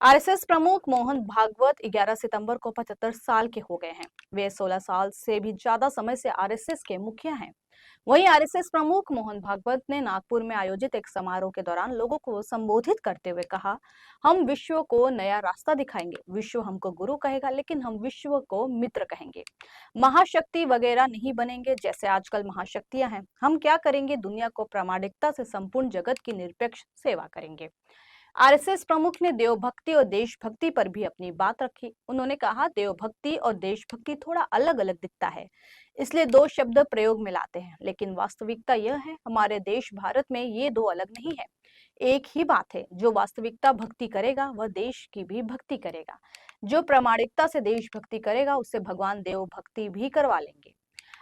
RSS प्रमुख मोहन भागवत 11 सितंबर को 75 साल के हो गए हैं। वे 16 साल से भी ज्यादा समय से आरएसएस के मुखिया हैं। वहीं आरएसएस प्रमुख मोहन भागवत ने नागपुर में आयोजित एक समारोह के दौरान लोगों को संबोधित करते हुए कहा, हम विश्व को नया रास्ता दिखाएंगे। विश्व हमको गुरु कहेगा, लेकिन हम विश्व को मित्र कहेंगे। महाशक्ति वगैरह नहीं बनेंगे जैसे आजकल महाशक्तियां हैं। हम क्या करेंगे? दुनिया को प्रामाणिकता से संपूर्ण जगत की निरपेक्ष सेवा करेंगे। आरएसएस प्रमुख ने देवभक्ति और देशभक्ति पर भी अपनी बात रखी। उन्होंने कहा, देवभक्ति और देशभक्ति थोड़ा अलग अलग दिखता है, इसलिए दो शब्द प्रयोग में लाते हैं, लेकिन वास्तविकता यह है, हमारे देश भारत में ये दो अलग नहीं है, एक ही बात है। जो वास्तविकता भक्ति करेगा वह देश की भी भक्ति करेगा। जो प्रामाणिकता से देशभक्ति करेगा उससे भगवान देवभक्ति भी करवा लेंगे।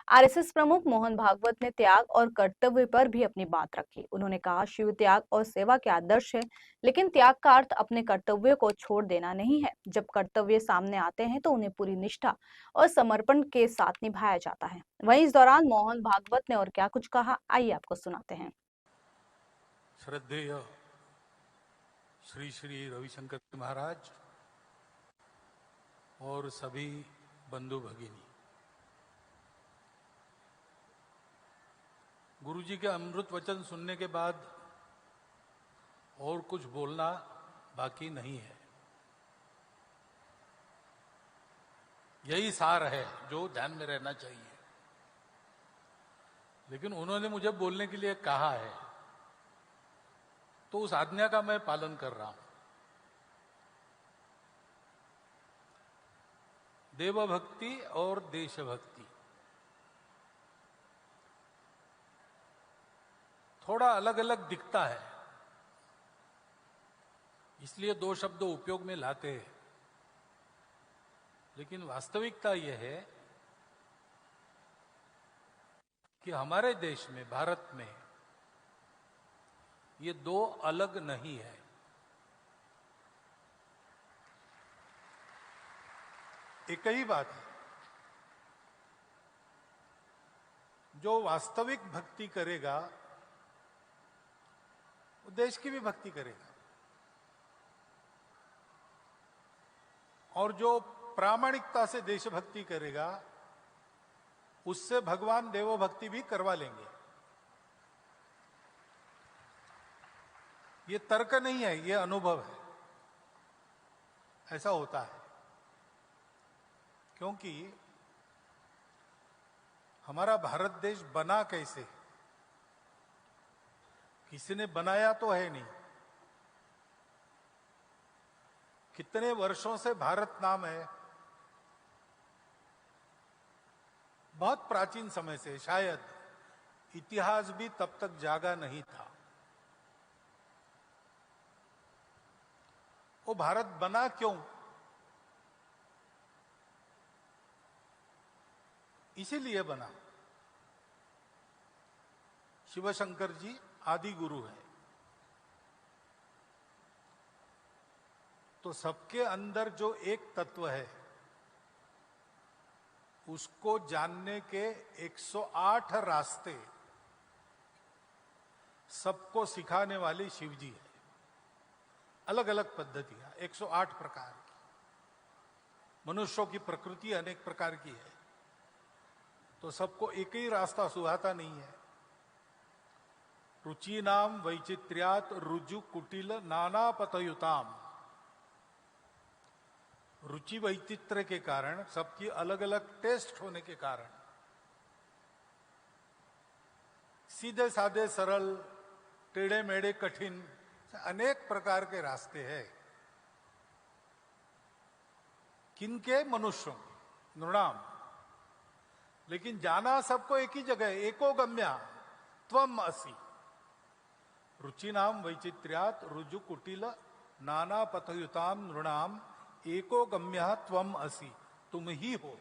आरएसएस प्रमुख मोहन भागवत ने त्याग और कर्तव्य पर भी अपनी बात रखी। उन्होंने कहा, शिव त्याग और सेवा के आदर्श है, लेकिन त्याग का अर्थ अपने कर्तव्य को छोड़ देना नहीं है। जब कर्तव्य सामने आते हैं तो उन्हें पूरी निष्ठा और समर्पण के साथ निभाया जाता है। वहीं इस दौरान मोहन भागवत ने और क्या कुछ कहा, आइए आपको सुनाते हैं। श्रद्धेय श्री श्री रविशंकर महाराज और सभी बंधु भगिनी, गुरु जी के अमृत वचन सुनने के बाद और कुछ बोलना बाकी नहीं है। यही सार है जो ध्यान में रहना चाहिए। लेकिन उन्होंने मुझे बोलने के लिए कहा है, तो उस आज्ञा का मैं पालन कर रहा हूं। देवभक्ति और देशभक्ति थोड़ा अलग अलग दिखता है, इसलिए दो शब्द उपयोग में लाते हैं। लेकिन वास्तविकता यह है कि हमारे देश में, भारत में, ये दो अलग नहीं है। एक ही बात है। जो वास्तविक भक्ति करेगा वो देश की भी भक्ति करेगा, और जो प्रामाणिकता से देशभक्ति करेगा उससे भगवान देवभक्ति भी करवा लेंगे। ये तर्क नहीं है, ये अनुभव है। ऐसा होता है क्योंकि हमारा भारत देश बना कैसे? किसी ने बनाया तो है नहीं। कितने वर्षों से भारत नाम है? बहुत प्राचीन समय से। शायद इतिहास भी तब तक जागा नहीं था। वो भारत बना क्यों? इसीलिए बना। शिवशंकर जी आदि गुरु है, तो सबके अंदर जो एक तत्व है उसको जानने के 108 रास्ते सबको सिखाने वाली शिव जी है। अलग अलग पद्धतियां, 108 प्रकार की। मनुष्यों की प्रकृति अनेक प्रकार की है, तो सबको एक ही रास्ता सुहाता नहीं है। रुचि नाम वैचित्र्यात रुजु कुटिल नाना पतयुताम। रुचि वैचित्र के कारण, सबकी अलग अलग टेस्ट होने के कारण, सीधे साधे सरल, टेढ़े मेढ़े कठिन, अनेक प्रकार के रास्ते हैं। किनके? मनुष्यों के, नृणाम। लेकिन जाना सबको एक ही जगह, एको गम्या त्वम असि। रुचि नाम वैचित्र्यात रुजु कुटिल नाना पथयुताम नृणाम एको गम्या त्वम असि। तुम ही हो।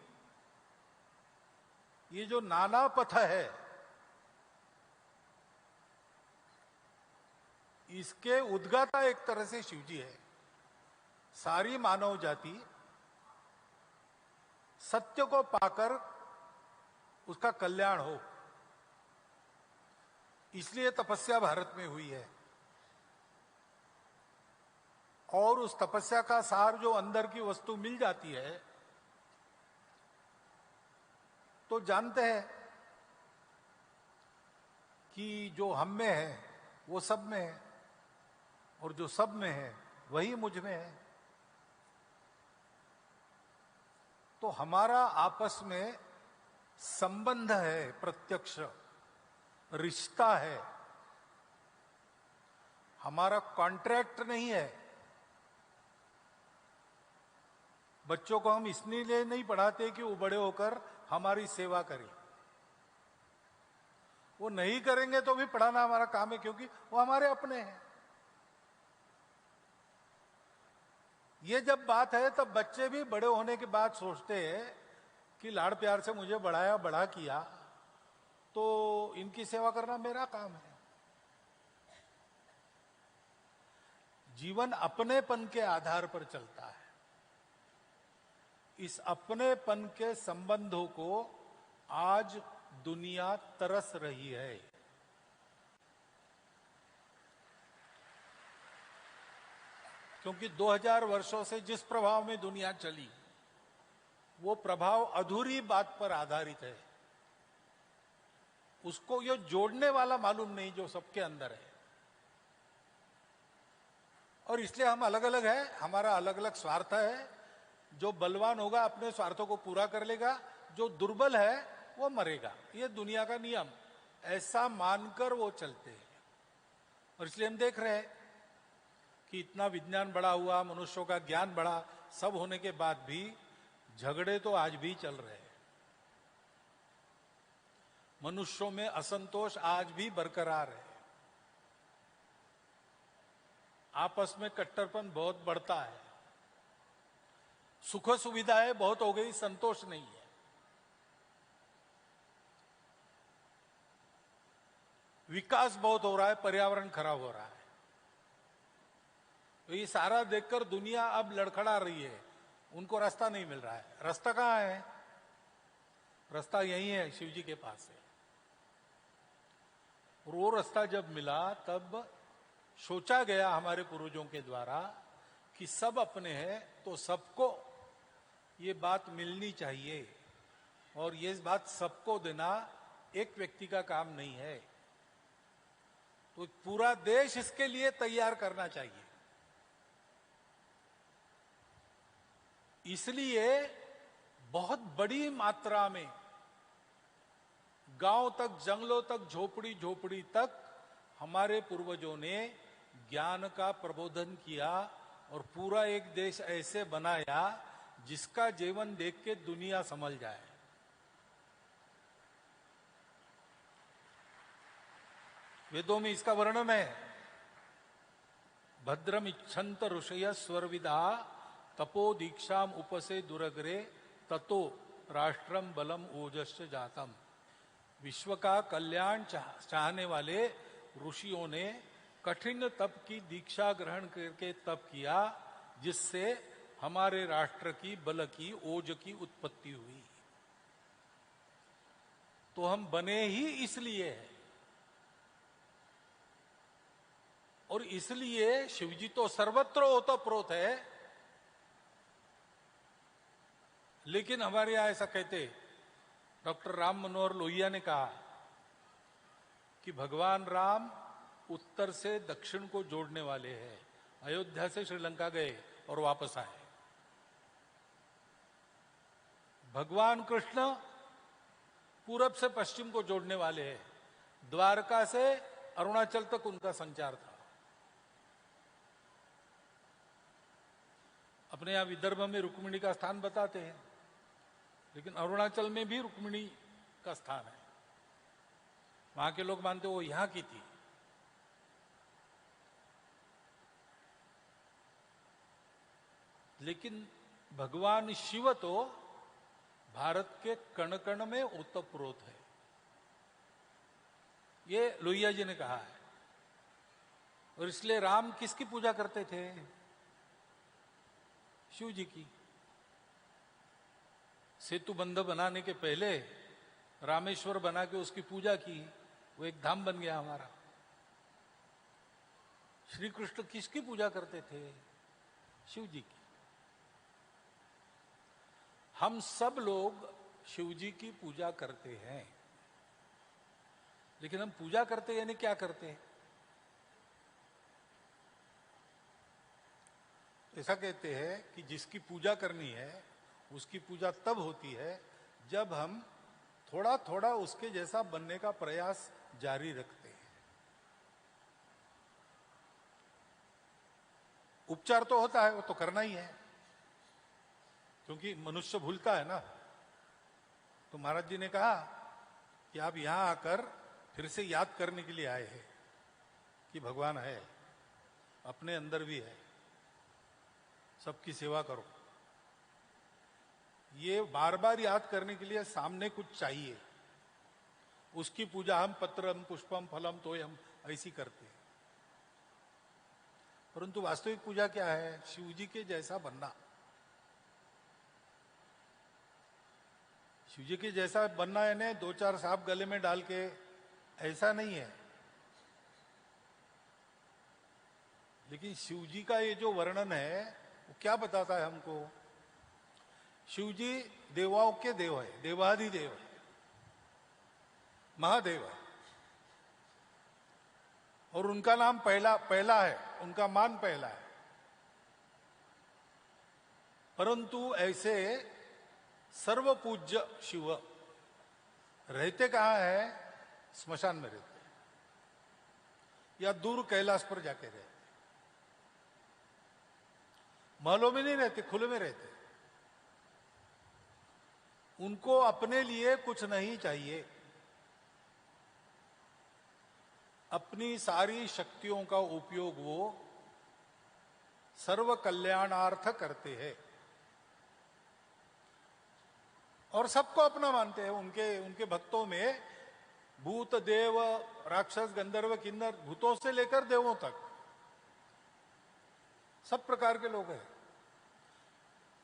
ये जो नाना पथ है, इसके उद्गाता एक तरह से शिवजी है। सारी मानव जाति सत्य को पाकर उसका कल्याण हो, इसलिए तपस्या भारत में हुई है। और उस तपस्या का सार जो अंदर की वस्तु मिल जाती है तो जानते हैं कि जो हम में है वो सब में है, और जो सब में है वही मुझ में है। तो हमारा आपस में संबंध है, प्रत्यक्ष रिश्ता है, हमारा कॉन्ट्रैक्ट नहीं है। बच्चों को हम इसलिए नहीं पढ़ाते कि वो बड़े होकर हमारी सेवा करें। वो नहीं करेंगे तो भी पढ़ाना हमारा काम है, क्योंकि वो हमारे अपने हैं। ये जब बात है तब बच्चे भी बड़े होने के बाद सोचते हैं कि लाड़ प्यार से मुझे बढ़ाया, बड़ा किया, तो इनकी सेवा करना मेरा काम है। जीवन अपनेपन के आधार पर चलता है। इस अपनेपन के संबंधों को आज दुनिया तरस रही है। क्योंकि 2000 वर्षों से जिस प्रभाव में दुनिया चली, वो प्रभाव अधूरी बात पर आधारित है। उसको ये जोड़ने वाला मालूम नहीं जो सबके अंदर है। और इसलिए हम अलग अलग है, हमारा अलग अलग स्वार्थ है। जो बलवान होगा अपने स्वार्थों को पूरा कर लेगा, जो दुर्बल है वो मरेगा। ये दुनिया का नियम, ऐसा मानकर वो चलते हैं। और इसलिए हम देख रहे हैं कि इतना विज्ञान बढ़ा हुआ, मनुष्यों का ज्ञान बढ़ा, सब होने के बाद भी झगड़े तो आज भी चल रहे हैं। मनुष्यों में असंतोष आज भी बरकरार है। आपस में कट्टरपन बहुत बढ़ता है। सुख सुविधाएं बहुत हो गई, संतोष नहीं है। विकास बहुत हो रहा है, पर्यावरण खराब हो रहा है। तो ये सारा देखकर दुनिया अब लड़खड़ा रही है। उनको रास्ता नहीं मिल रहा है। रास्ता कहां है? रास्ता यही है, शिव जी के पास है। और वो रास्ता जब मिला तब सोचा गया हमारे पूर्वजों के द्वारा कि सब अपने हैं तो सबको ये बात मिलनी चाहिए। और ये बात सबको देना एक व्यक्ति का काम नहीं है, तो पूरा देश इसके लिए तैयार करना चाहिए। इसलिए बहुत बड़ी मात्रा में गांव तक, जंगलों तक, झोपड़ी झोपड़ी तक हमारे पूर्वजों ने ज्ञान का प्रबोधन किया और पूरा एक देश ऐसे बनाया जिसका जीवन देख के दुनिया समझ जाए। वेदों में इसका वर्णन है, भद्रम इच्छन्त ऋषय स्वरविदा तपो दीक्षाम उपसे दुरग्रे ततो राष्ट्रम बलम ओजश्च जातम। विश्व का कल्याण चाहने वाले ऋषियों ने कठिन तप की दीक्षा ग्रहण करके तप किया, जिससे हमारे राष्ट्र की बल की, ओज की उत्पत्ति हुई। तो हम बने ही इसलिए हैं। और इसलिए शिवजी तो सर्वत्र ओतप्रोत है, लेकिन हमारे यहां ऐसा कहते, डॉक्टर राम मनोहर लोहिया ने कहा कि भगवान राम उत्तर से दक्षिण को जोड़ने वाले हैं। अयोध्या से श्रीलंका गए और वापस आए। भगवान कृष्ण पूरब से पश्चिम को जोड़ने वाले हैं। द्वारका से अरुणाचल तक उनका संचार था। अपने यहां विदर्भ में रुक्मिणी का स्थान बताते हैं, लेकिन अरुणाचल में भी रुक्मिणी का स्थान है। वहां के लोग मानते वो यहां की थी। लेकिन भगवान शिव तो भारत के कण कण में ओतप्रोत है, ये लोहिया जी ने कहा है। और इसलिए राम किसकी पूजा करते थे? शिव जी की। सेतु बंध बनाने के पहले रामेश्वर बना के उसकी पूजा की, वो एक धाम बन गया हमारा। श्री कृष्ण किसकी पूजा करते थे? शिव जी की। हम सब लोग शिव जी की पूजा करते हैं, लेकिन हम पूजा करते यानी क्या करते हैं? ऐसा कहते हैं कि जिसकी पूजा करनी है उसकी पूजा तब होती है जब हम थोड़ा थोड़ा उसके जैसा बनने का प्रयास जारी रखते हैं। उपचार तो होता है, वो तो करना ही है, क्योंकि मनुष्य भूलता है ना। तो महाराज जी ने कहा कि आप यहां आकर फिर से याद करने के लिए आए हैं कि भगवान है, अपने अंदर भी है, सबकी सेवा करो। ये बार बार याद करने के लिए सामने कुछ चाहिए। उसकी पूजा हम पत्रम पुष्पम फलम तोयम ऐसी करते हैं, परंतु वास्तविक पूजा क्या है? शिव जी के जैसा बनना। शिव जी के जैसा बनना यानी दो चार सांप गले में डाल के, ऐसा नहीं है। लेकिन शिव जी का ये जो वर्णन है वो क्या बताता है हमको? शिव जी देवाओं के देव है, देवाधिदेव है, महादेव है, और उनका नाम पहला है, उनका मान पहला है। परंतु ऐसे सर्व पूज्य शिव रहते कहां है? स्मशान में रहते या दूर कैलाश पर जाके रहते। महलों में नहीं रहते, खुले में रहते। उनको अपने लिए कुछ नहीं चाहिए, अपनी सारी शक्तियों का उपयोग वो सर्व कल्याणार्थ करते हैं और सबको अपना मानते हैं। उनके भक्तों में भूत, देव, राक्षस, गंधर्व, किन्नर, भूतों से लेकर देवों तक सब प्रकार के लोग हैं।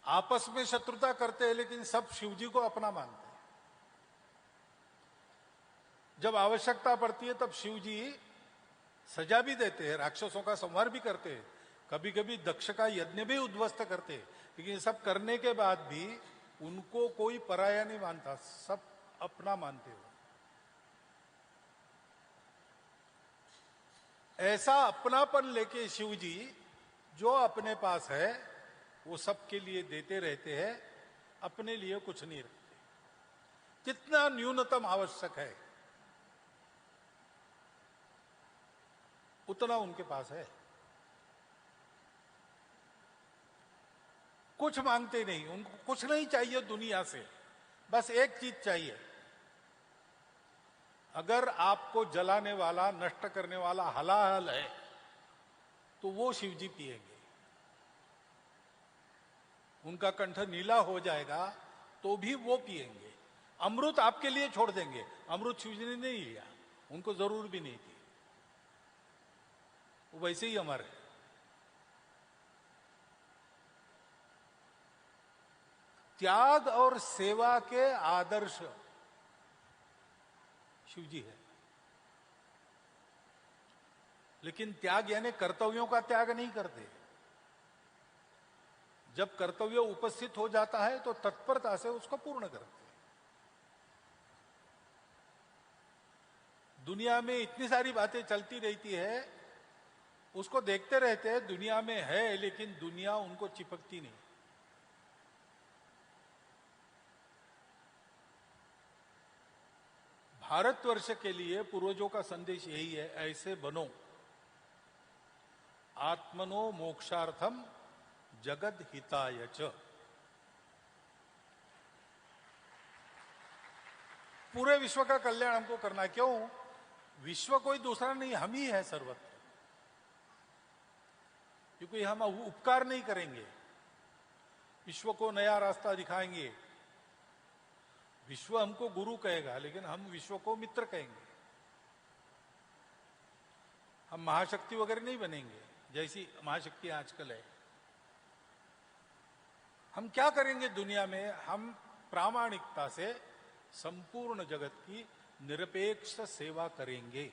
आपस में शत्रुता करते हैं, लेकिन सब शिव जी को अपना मानते हैं। जब आवश्यकता पड़ती है तब शिव जी सजा भी देते हैं, राक्षसों का संहार भी करते हैं, कभी कभी दक्ष का यज्ञ भी उद्ध्वस्त करते हैं। लेकिन सब करने के बाद भी उनको कोई पराया नहीं मानता, सब अपना मानते हो। ऐसा अपनापन लेके शिव जी जो अपने पास है वो सबके लिए देते रहते हैं, अपने लिए कुछ नहीं रखते। जितना न्यूनतम आवश्यक है उतना उनके पास है। कुछ मांगते नहीं, उनको कुछ नहीं चाहिए दुनिया से, बस एक चीज चाहिए। अगर आपको जलाने वाला, नष्ट करने वाला हलाहल है तो वो शिव जी पिएंगे। उनका कंठ नीला हो जाएगा तो भी वो पिएंगे। अमृत आपके लिए छोड़ देंगे, अमृत शिव जी ने नहीं लिया, उनको जरूर भी नहीं थी, वो वैसे ही अमर है। त्याग और सेवा के आदर्श शिव जी है। लेकिन त्याग यानी कर्तव्यों का त्याग नहीं करते। जब कर्तव्य उपस्थित हो जाता है तो तत्परता से उसको पूर्ण करते हैं। दुनिया में इतनी सारी बातें चलती रहती है, उसको देखते रहते हैं, दुनिया में है, लेकिन दुनिया उनको चिपकती नहीं। भारतवर्ष के लिए पूर्वजों का संदेश यही है, ऐसे बनो, आत्मनो मोक्षार्थम जगद हिताय च। पूरे विश्व का कल्याण हमको करना है। क्यों? विश्व कोई दूसरा नहीं, हम ही है सर्वत्र। क्योंकि हम उपकार नहीं करेंगे, विश्व को नया रास्ता दिखाएंगे। विश्व हमको गुरु कहेगा, लेकिन हम विश्व को मित्र कहेंगे। हम महाशक्ति वगैरह नहीं बनेंगे जैसी महाशक्ति आजकल है। हम क्या करेंगे दुनिया में? हम प्रामाणिकता से संपूर्ण जगत की निरपेक्ष सेवा करेंगे।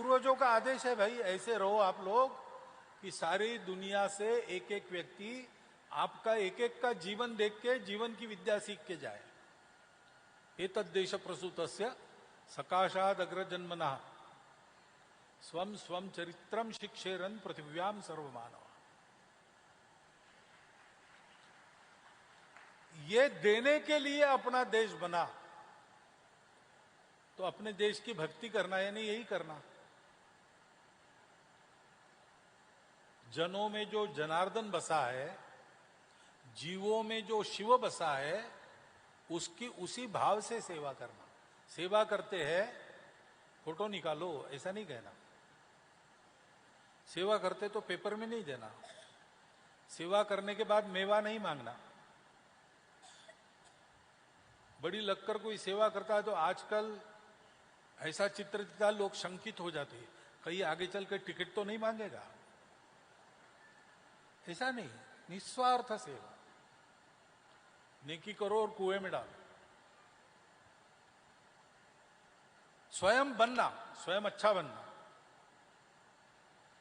पूर्वजों का आदेश है भाई, ऐसे रहो आप लोग कि सारी दुनिया से एक एक व्यक्ति आपका एक एक का जीवन देख के जीवन की विद्या सीख के जाए। एतद्देश प्रसूतस्य सकाशाद अग्रजन्मनः स्वम स्वम चरित्रम शिक्षेरन पृथिव्याम सर्वमानव। ये देने के लिए अपना देश बना, तो अपने देश की भक्ति करना यानी यही करना। जनों में जो जनार्दन बसा है, जीवों में जो शिव बसा है, उसकी उसी भाव से सेवा करना। सेवा करते हैं फोटो निकालो ऐसा नहीं कहना। सेवा करते तो पेपर में नहीं देना। सेवा करने के बाद मेवा नहीं मांगना। बड़ी लगकर कोई सेवा करता है तो आजकल ऐसा चित्र दिखता, लोग शंकित हो जाते हैं, कहीं आगे चल कर टिकट तो नहीं मांगेगा। ऐसा नहीं, निस्वार्थ सेवा। नेकी करो और कुएं में डालो। स्वयं बनना, स्वयं अच्छा बनना,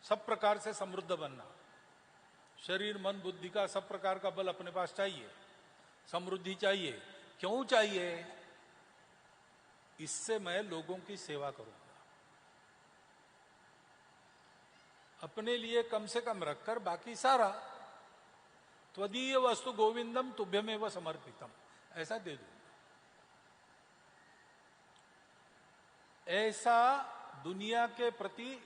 सब प्रकार से समृद्ध बनना। शरीर मन बुद्धि का सब प्रकार का बल अपने पास चाहिए, समृद्धि चाहिए। क्यों चाहिए? इससे मैं लोगों की सेवा करूंगा। अपने लिए कम से कम रखकर बाकी सारा त्वदीय वस्तु गोविंदम तुभ्यमेव समर्पितम, ऐसा दे दूंगा। ऐसा दुनिया के प्रति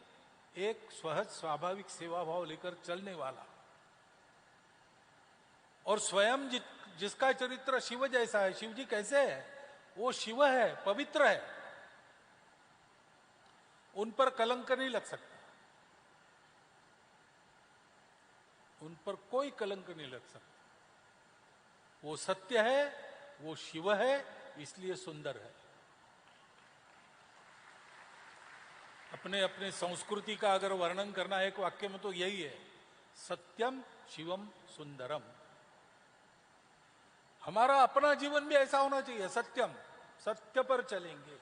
एक सहज स्वाभाविक सेवा भाव लेकर चलने वाला और स्वयं जिसका चरित्र शिव जैसा है। शिव जी कैसे है? वो शिव है, पवित्र है, उन पर कलंक नहीं लग सकता, उन पर कोई कलंक नहीं लग सकता। वो सत्य है, वो शिव है, इसलिए सुंदर है। अपने अपने संस्कृति का अगर वर्णन करना एक वाक्य में तो यही है, सत्यम शिवम सुंदरम। हमारा अपना जीवन भी ऐसा होना चाहिए, सत्यम, सत्य पर चलेंगे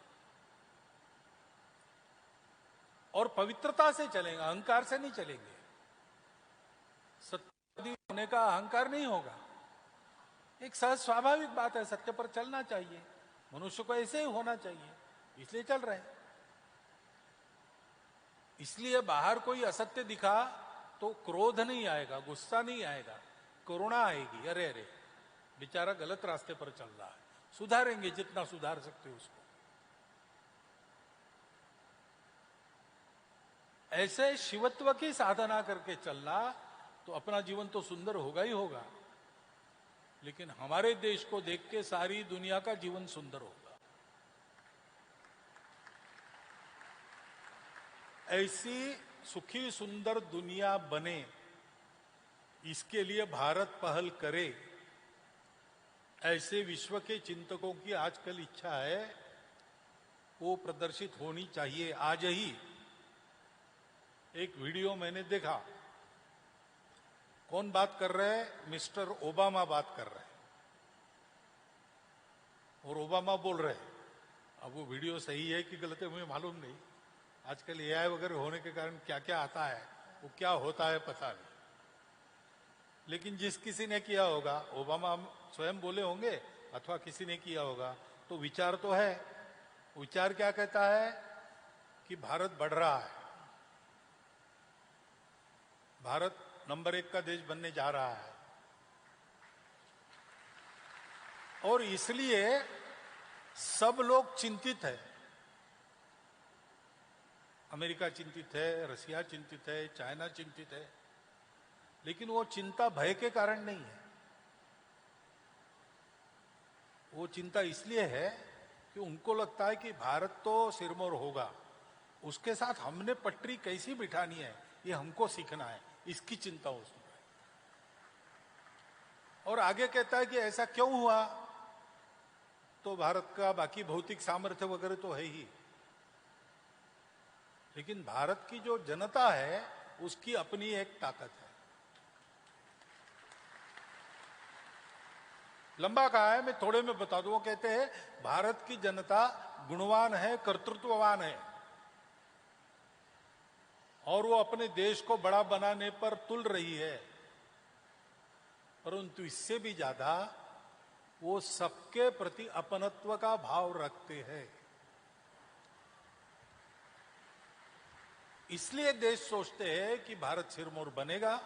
और पवित्रता से चलेंगे, अहंकार से नहीं चलेंगे। सत्य होने का अहंकार नहीं होगा, एक सहज स्वाभाविक बात है, सत्य पर चलना चाहिए। मनुष्य को ऐसे ही होना चाहिए, इसलिए चल रहे हैं। इसलिए बाहर कोई असत्य दिखा तो क्रोध नहीं आएगा, गुस्सा नहीं आएगा, करुणा आएगी। अरे अरे बेचारा गलत रास्ते पर चल रहा है, सुधारेंगे जितना सुधार सकते हो उसको। ऐसे शिवत्व की साधना करके चलना तो अपना जीवन तो सुंदर होगा ही होगा, लेकिन हमारे देश को देख के सारी दुनिया का जीवन सुंदर होगा। ऐसी सुखी सुंदर दुनिया बने, इसके लिए भारत पहल करे, ऐसे विश्व के चिंतकों की आजकल इच्छा है, वो प्रदर्शित होनी चाहिए। आज ही एक वीडियो मैंने देखा, कौन बात कर रहे हैं? मिस्टर ओबामा बात कर रहे हैं और ओबामा बोल रहे हैं। अब वो वीडियो सही है कि गलत है मुझे मालूम नहीं, आजकल एआई वगैरह होने के कारण क्या क्या आता है, वो क्या होता है पता नहीं। लेकिन जिस किसी ने किया होगा, ओबामा स्वयं बोले होंगे अथवा किसी ने किया होगा, तो विचार तो है। विचार क्या कहता है कि भारत बढ़ रहा है, भारत नंबर 1 का देश बनने जा रहा है, और इसलिए सब लोग चिंतित है। अमेरिका चिंतित है, रसिया चिंतित है, चाइना चिंतित है, लेकिन वो चिंता भय के कारण नहीं है। वो चिंता इसलिए है कि उनको लगता है कि भारत तो सिरमौर होगा, उसके साथ हमने पटरी कैसी बिठानी है ये हमको सीखना है, इसकी चिंता उसमें। और आगे कहता है कि ऐसा क्यों हुआ, तो भारत का बाकी भौतिक सामर्थ्य वगैरह तो है ही, लेकिन भारत की जो जनता है उसकी अपनी एक ताकत है। लंबा कहा है, मैं थोड़े में बता दूं। वो कहते हैं भारत की जनता गुणवान है, कर्तृत्ववान है, और वो अपने देश को बड़ा बनाने पर तुल रही है, परंतु इससे भी ज्यादा वो सबके प्रति अपनत्व का भाव रखते हैं। इसलिए देश सोचते हैं कि भारत सिरमौर बनेगा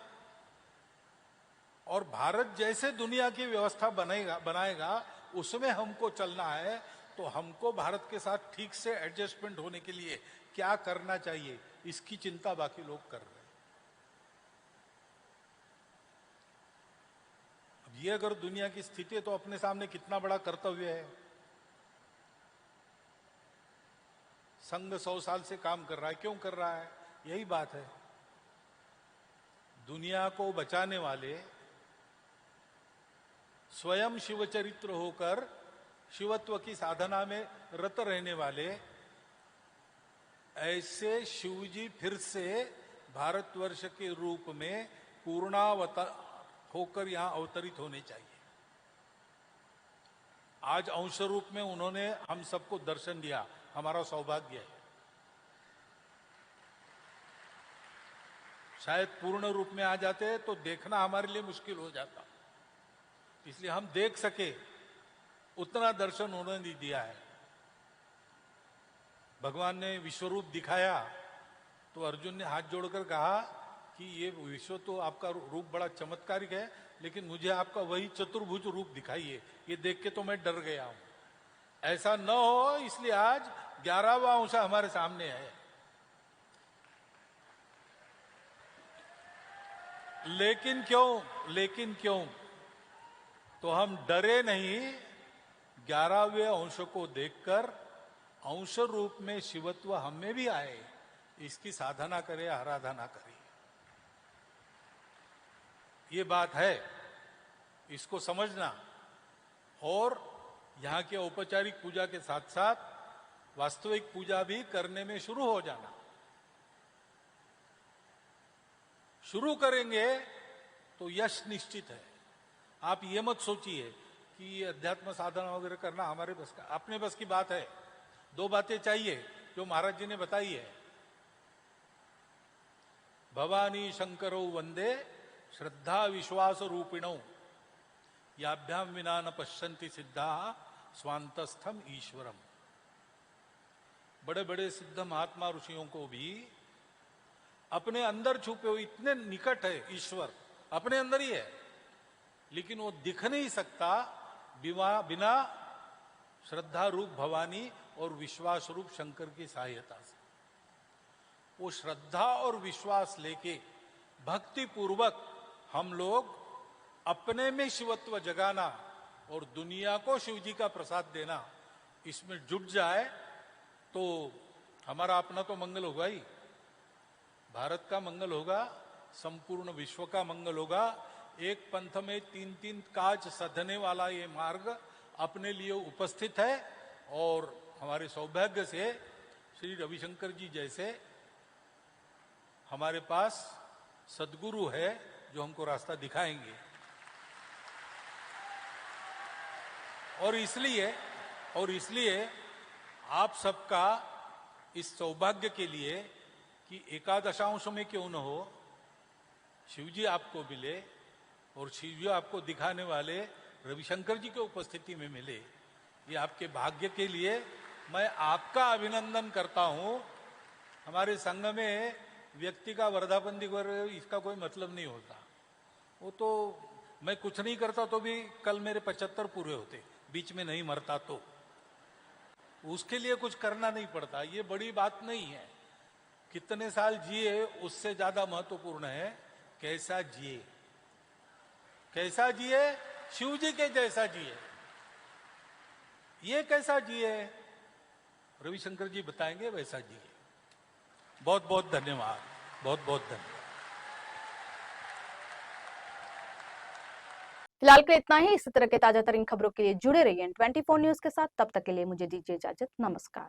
और भारत जैसे दुनिया की व्यवस्था बनाएगा उसमें हमको चलना है। तो हमको भारत के साथ ठीक से एडजस्टमेंट होने के लिए क्या करना चाहिए, इसकी चिंता बाकी लोग कर रहे हैं। अब ये अगर दुनिया की स्थिति है तो अपने सामने कितना बड़ा कर्तव्य है। संघ 100 साल से काम कर रहा है, क्यों कर रहा है? यही बात है, दुनिया को बचाने वाले, स्वयं शिवचरित्र होकर शिवत्व की साधना में रत रहने वाले ऐसे शिवजी फिर से भारतवर्ष के रूप में पूर्णावतार होकर यहां अवतरित होने चाहिए। आज अंश रूप में उन्होंने हम सबको दर्शन दिया, हमारा सौभाग्य है। शायद पूर्ण रूप में आ जाते तो देखना हमारे लिए मुश्किल हो जाता, इसलिए हम देख सके उतना दर्शन उन्होंने दिया है। भगवान ने विश्वरूप दिखाया तो अर्जुन ने हाथ जोड़कर कहा कि ये विश्व तो आपका रूप बड़ा चमत्कारिक है, लेकिन मुझे आपका वही चतुर्भुज रूप दिखाइए, ये देख के तो मैं डर गया हूं। ऐसा न हो इसलिए आज 11वां अंश हमारे सामने है। लेकिन क्यों तो हम डरे नहीं, 11वें अंश को देखकर अंश रूप में शिवत्व हमें भी आए, इसकी साधना करें, आराधना करें। ये बात है, इसको समझना और यहां के औपचारिक पूजा के साथ साथ वास्तविक पूजा भी करने में शुरू हो जाना। शुरू करेंगे तो यश निश्चित है। आप ये मत सोचिए कि ये अध्यात्म साधना वगैरह करना हमारे बस का, अपने बस की बात है। 2 बातें चाहिए जो महाराज जी ने बताई है। भवानी शंकरो वंदे श्रद्धा विश्वास रूपिणो याभ्याम विना न पश्यन्ति सिद्धा स्वांतस्थम ईश्वरम। बड़े बड़े सिद्ध महात्मा ऋषियों को भी अपने अंदर छुपे हुए इतने निकट है ईश्वर, अपने अंदर ही है, लेकिन वो दिख नहीं सकता बिना श्रद्धा रूप भवानी और विश्वास रूप शंकर की सहायता से। वो श्रद्धा और विश्वास लेके भक्ति पूर्वक हम लोग अपने में शिवत्व जगाना और दुनिया को शिवजी का प्रसाद देना, इसमें जुट जाए तो हमारा अपना तो मंगल होगा ही, भारत का मंगल होगा, संपूर्ण विश्व का मंगल होगा। एक पंथ में 3-3 काज सधने वाला ये मार्ग अपने लिए उपस्थित है और हमारे सौभाग्य से श्री रविशंकर जी जैसे हमारे पास सद्गुरु है जो हमको रास्ता दिखाएंगे। और इसलिए आप सबका इस सौभाग्य के लिए कि एकादशांश में क्यों न हो, शिवजी आपको मिले और शिवजी आपको दिखाने वाले रविशंकर जी की उपस्थिति में मिले, ये आपके भाग्य के लिए मैं आपका अभिनंदन करता हूं। हमारे संघ में व्यक्ति का वर्धापन दिवस इसका कोई मतलब नहीं होता। वो तो मैं कुछ नहीं करता तो भी कल मेरे 75 पूरे होते, बीच में नहीं मरता तो उसके लिए कुछ करना नहीं पड़ता। ये बड़ी बात नहीं है, कितने साल जिए उससे ज्यादा महत्वपूर्ण है कैसा जिए। कैसा जिए? शिव जी के जैसा जिए। ये कैसा जिए रविशंकर जी बताएंगे, वैसा जिए। बहुत बहुत धन्यवाद, बहुत बहुत धन्यवाद। फिलहाल के लिए इतना ही। इसी तरह के ताजा तरीन खबरों के लिए जुड़े रहिए 24 न्यूज के साथ। तब तक के लिए मुझे दीजिए इजाजत। नमस्कार।